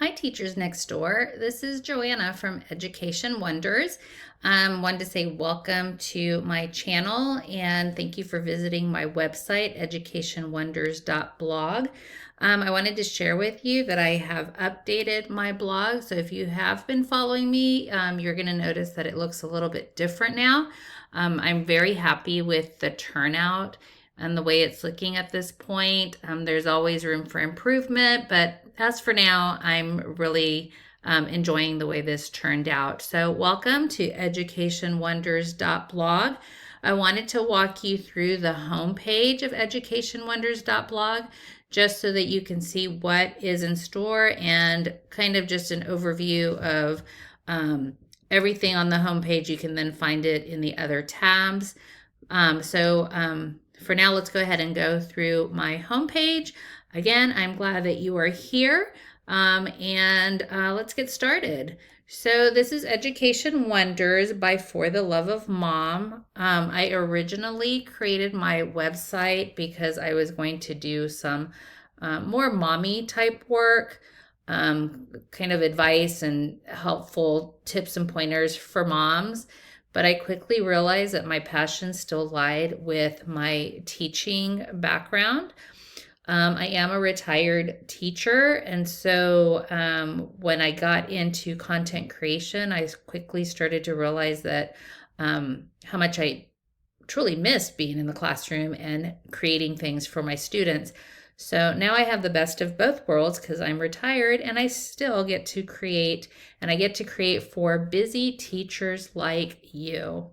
Hi, Teachers Next Door. This is Joanna from Education Wonders. Wanted to say welcome to my channel and thank you for visiting my website, educationwonders.blog. I wanted to share with you that I have updated my blog. So if you have been following me, you're going to notice that it looks a little bit different now. I'm very happy with the turnout and the way it's looking at this point. There's always room for improvement, but as for now, I'm really enjoying the way this turned out. So welcome to educationwonders.blog. I wanted to walk you through the homepage of educationwonders.blog just so that you can see what is in store and kind of just an overview of everything on the homepage. You can then find it in the other tabs. For now, let's go ahead and go through my homepage. Again, I'm glad that you are here, and let's get started. So this is Education Wonders by For the Love of Mom. I originally created my website because I was going to do some more mommy type work, kind of advice and helpful tips and pointers for moms. But I quickly realized that my passion still lied with my teaching background. I am a retired teacher, and so when I got into content creation, I quickly started to realize that how much I truly missed being in the classroom and creating things for my students. So now I have the best of both worlds because I'm retired and I still get to create, and I get to create for busy teachers like you.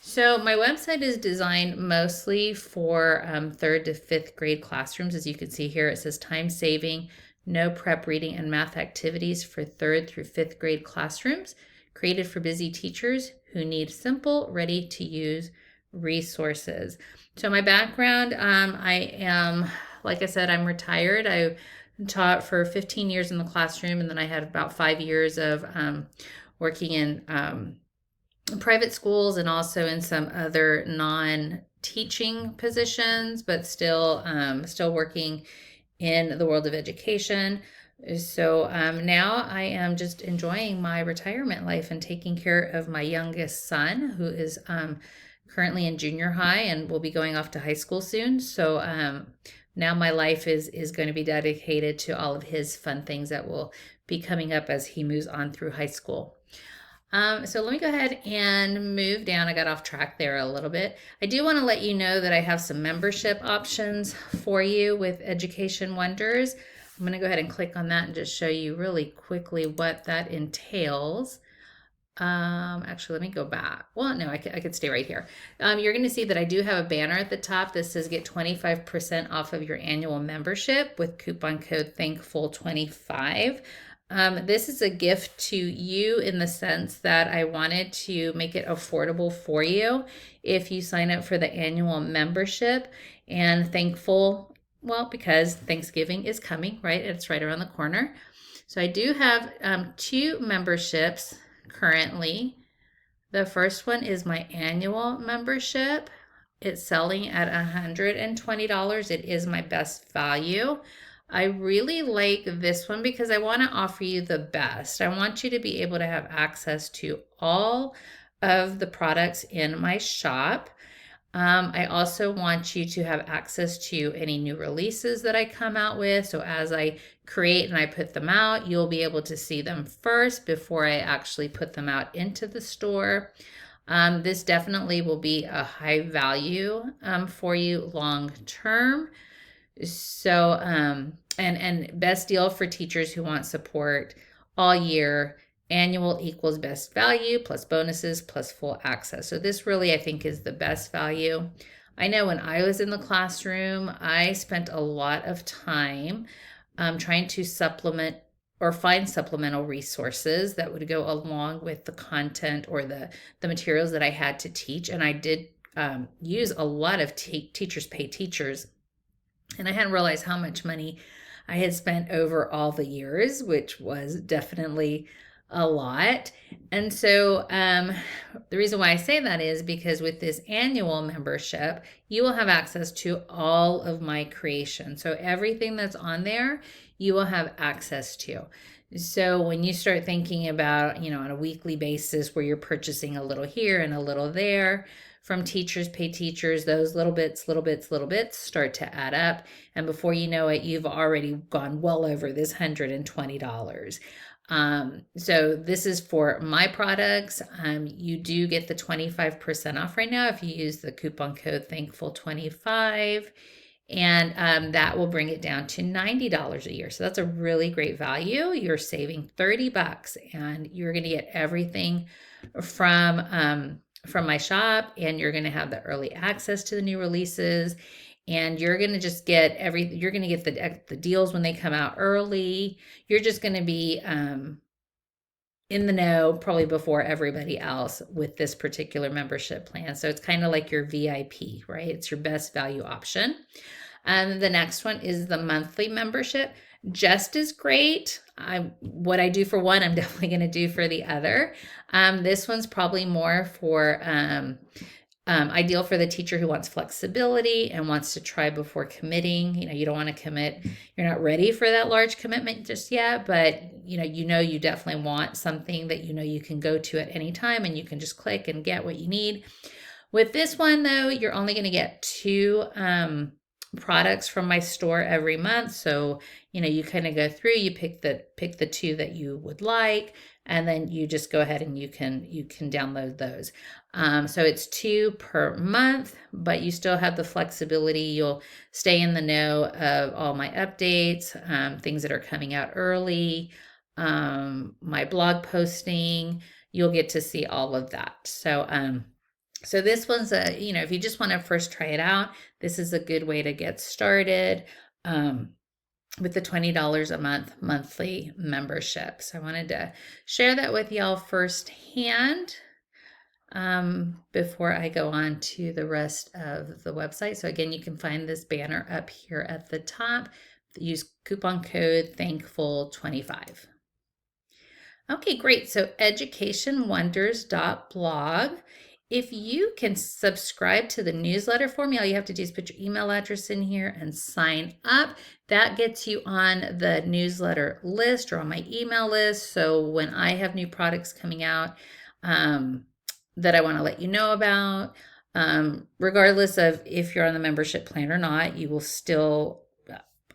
So my website is designed mostly for third to fifth grade classrooms. As you can see here, it says time saving, no prep reading and math activities for third through fifth grade classrooms, created for busy teachers who need simple, ready to use resources. So my background, I am, like I said, I'm retired. I taught for 15 years in the classroom, and then I had about 5 years of working in private schools and also in some other non-teaching positions, but still working in the world of education. So now I am just enjoying my retirement life and taking care of my youngest son, who is currently in junior high and will be going off to high school soon. So now my life is going to be dedicated to all of his fun things that will be coming up as he moves on through high school. So let me go ahead and move down. I got off track there a little bit. I do want to let you know that I have some membership options for you with Education Wonders. I'm going to go ahead and click on that and just show you really quickly what that entails. Actually, let me go back. Well, no, I could stay right here. You're going to see that I do have a banner at the top that says get 25% off of your annual membership with coupon code THANKFUL25. This is a gift to you in the sense that I wanted to make it affordable for you if you sign up for the annual membership. And thankful, well, because Thanksgiving is coming, right? It's right around the corner. So I do have 2 memberships currently. The first one is my annual membership. It's selling at $120. It is my best value. I really like this one because I want to offer you the best. I want you to be able to have access to all of the products in my shop. I also want you to have access to any new releases that I come out with. So as I create and I put them out, you'll be able to see them first before I actually put them out into the store. This definitely will be a high value for you long term. So, and best deal for teachers who want support all year. Annual equals best value plus bonuses plus full access. So this really, I think, is the best value. I know when I was in the classroom, I spent a lot of time trying to supplement or find supplemental resources that would go along with the content or the materials that I had to teach. And I did use a lot of Teachers Pay Teachers. And I hadn't realized how much money I had spent over all the years, which was definitely a lot. And so the reason why I say that is because with this annual membership, you will have access to all of my creation. So everything that's on there, you will have access to. So when you start thinking about, on a weekly basis where you're purchasing a little here and a little there from teachers, pay teachers, those little bits, little bits, little bits start to add up. And before you know it, you've already gone well over this $120. So this is for my products. You do get the 25% off right now if you use the coupon code Thankful25. And that will bring it down to $90 a year. So that's a really great value. You're saving $30 and you're going to get everything from my shop, and you're going to have the early access to the new releases, and you're going to just get you're going to get the deals when they come out early. You're just going to be in the know probably before everybody else with this particular membership plan. So it's kind of like your VIP, right? It's your best value option. The next one is the monthly membership. Just as great. What I do for one, I'm definitely going to do for the other. This one's probably more for ideal for the teacher who wants flexibility and wants to try before committing. You don't want to commit. You're not ready for that large commitment just yet, but you definitely want something that you can go to at any time and you can just click and get what you need. With this one though, you're only going to get 2 products from my store every month. So, you kind of go through, you pick the 2 that you would like, and then you just go ahead and you can download those. So it's 2 per month, but you still have the flexibility. You'll stay in the know of all my updates, things that are coming out early, my blog posting. You'll get to see all of that. So this one's if you just want to first try it out, this is a good way to get started with the $20 a month monthly membership. So I wanted to share that with y'all firsthand before I go on to the rest of the website. So again, you can find this banner up here at the top. Use coupon code Thankful25. Okay, great. So educationwonders.blog. If you can subscribe to the newsletter for me, all you have to do is put your email address in here and sign up. That gets you on the newsletter list or on my email list. So when I have new products coming out that I want to let you know about, regardless of if you're on the membership plan or not, you will still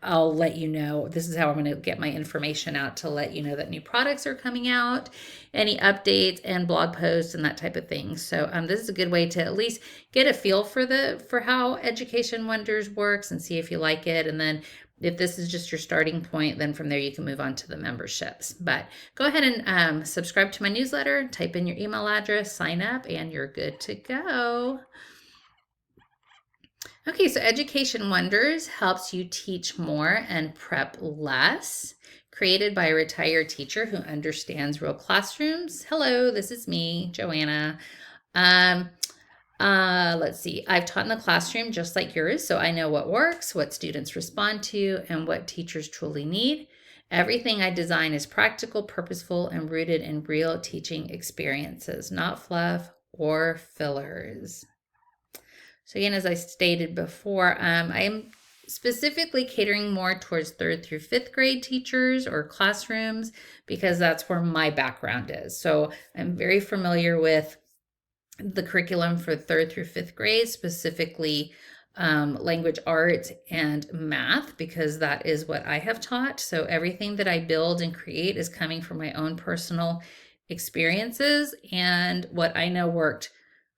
I'll let you know. This is how I'm going to get my information out to let you know that new products are coming out, any updates and blog posts and that type of thing. So this is a good way to at least get a feel for how Education Wonders works and see if you like it. And then if this is just your starting point, then from there you can move on to the memberships. But go ahead and subscribe to my newsletter, type in your email address, sign up, and you're good to go. Okay, so Education Wonders helps you teach more and prep less. Created by a retired teacher who understands real classrooms. Hello, this is me, Joanna. Let's see. I've taught in the classroom just like yours, so I know what works, what students respond to, and what teachers truly need. Everything I design is practical, purposeful, and rooted in real teaching experiences, not fluff or fillers. So again, as I stated before, I am specifically catering more towards 3rd through 5th grade teachers or classrooms because that's where my background is. So I'm very familiar with the curriculum for 3rd through 5th grade, specifically language arts and math, because that is what I have taught. So everything that I build and create is coming from my own personal experiences and what I know worked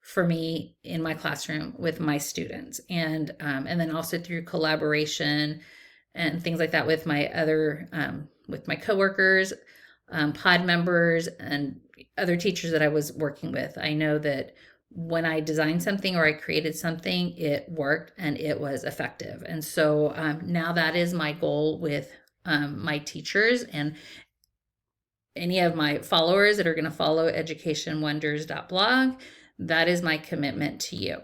for me in my classroom with my students, and then also through collaboration and things like that with my other with my coworkers, pod members, and other teachers that I was working with. I know that when I designed something or I created something, it worked and it was effective. And so now that is my goal with my teachers and any of my followers that are going to follow educationwonders.blog. That is my commitment to you.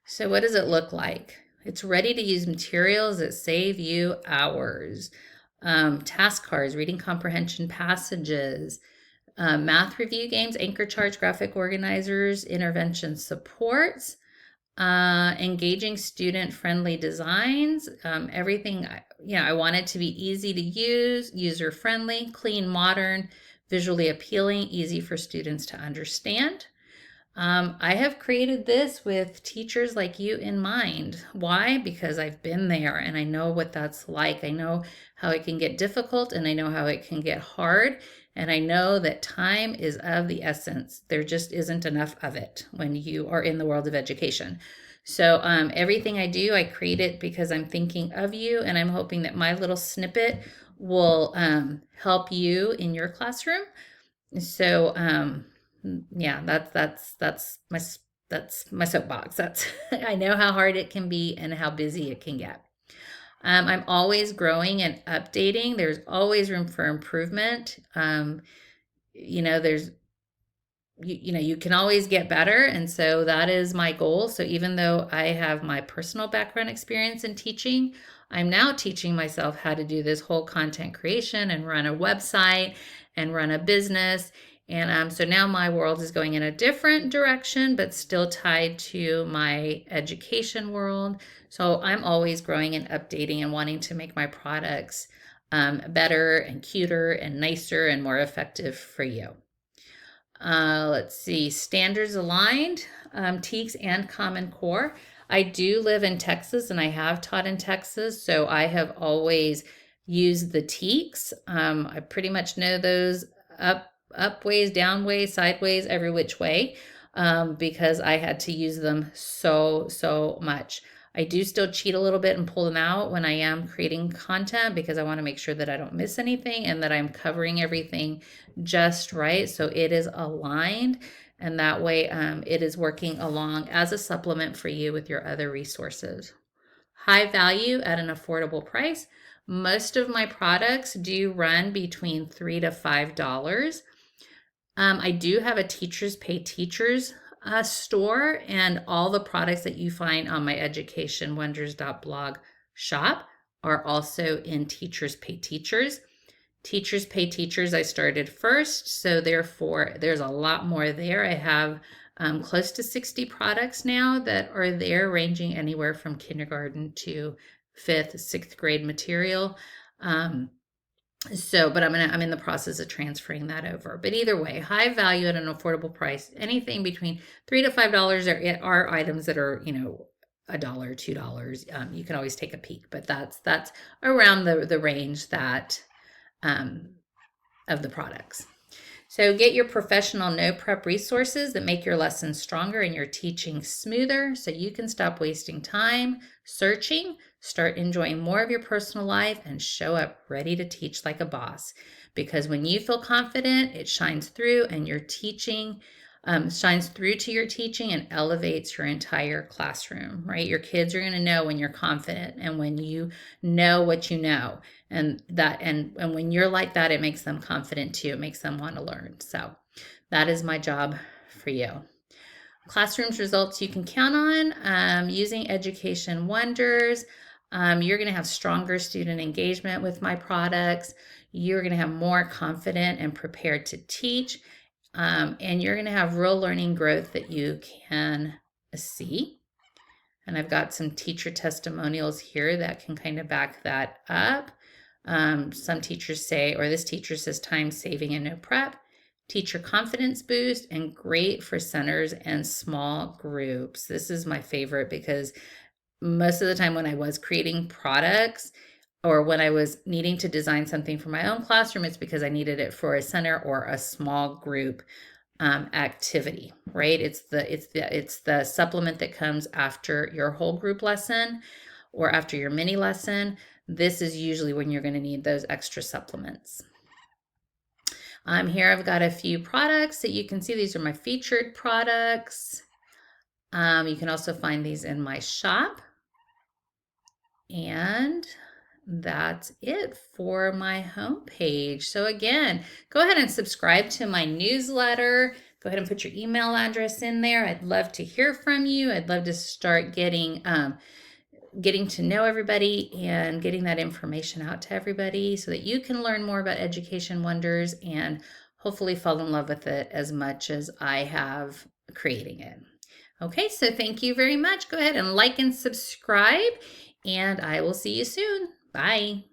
So what does it look like? It's ready to use materials that save you hours. Task cards, reading comprehension passages, math review games, anchor charts, graphic organizers, intervention supports, Engaging student-friendly designs. Everything, I want it to be easy to use, user-friendly, clean, modern, visually appealing, easy for students to understand. I have created this with teachers like you in mind. Why? Because I've been there and I know what that's like. I know how it can get difficult and I know how it can get hard. And I know that time is of the essence. There just isn't enough of it when you are in the world of education. So everything I do, I create it because I'm thinking of you and I'm hoping that my little snippet will help you in your classroom. So yeah, that's my soapbox. That's I know how hard it can be and how busy it can get. I'm always growing and updating. There's always room for improvement. There's you can always get better, and so that is my goal. So even though I have my personal background experience in teaching, I'm now teaching myself how to do this whole content creation and run a website and run a business. And so now my world is going in a different direction, but still tied to my education world. So I'm always growing and updating and wanting to make my products better and cuter and nicer and more effective for you. Let's see, standards aligned, TEKS and Common Core. I do live in Texas and I have taught in Texas, so I have always used the TEKS. I pretty much know those up ways, down ways, sideways, every which way, because I had to use them so much. I do still cheat a little bit and pull them out when I am creating content because I want to make sure that I don't miss anything and that I'm covering everything just right. So it is aligned, and that way it is working along as a supplement for you with your other resources. High value at an affordable price. Most of my products do run between $3 to $5. I do have a Teachers Pay Teachers store, and all the products that you find on my educationwonders.blog shop are also in Teachers Pay Teachers. Teachers Pay Teachers I started first, so therefore there's a lot more there. I have close to 60 products now that are there, ranging anywhere from kindergarten to 5th, 6th grade material. But I'm in the process of transferring that over. But either way, high value at an affordable price. Anything between $3 to $5 are items that are, $1, $2. You can always take a peek, but that's around the range that of the products. So get your professional no prep resources that make your lessons stronger and your teaching smoother so you can stop wasting time searching, start enjoying more of your personal life, and show up ready to teach like a boss. Because when you feel confident, it shines through and your teaching shines through to your teaching and elevates your entire classroom, right? Your kids are going to know when you're confident and when you know what you know. And when you're like that, it makes them confident too. It makes them want to learn. So that is my job for you. Classrooms results you can count on using Education Wonders. You're going to have stronger student engagement with my products. You're going to have more confident and prepared to teach. And you're going to have real learning growth that you can see. And I've got some teacher testimonials here that can kind of back that up. Some teachers say, or this teacher says, time saving and no prep, teacher confidence boost, and great for centers and small groups. This is my favorite because most of the time when I was creating products or when I was needing to design something for my own classroom, it's because I needed it for a center or a small group activity, right? It's the supplement that comes after your whole group lesson or after your mini lesson. This is usually when you're going to need those extra supplements. Here I've got a few products that you can see. These are my featured products. You can also find these in my shop. And that's it for my homepage. So again, go ahead and subscribe to my newsletter. Go ahead and put your email address in there. I'd love to hear from you. I'd love to start getting to know everybody and getting that information out to everybody so that you can learn more about Education Wonders and hopefully fall in love with it as much as I have creating it. Okay, so thank you very much. Go ahead and like and subscribe, and I will see you soon. Bye.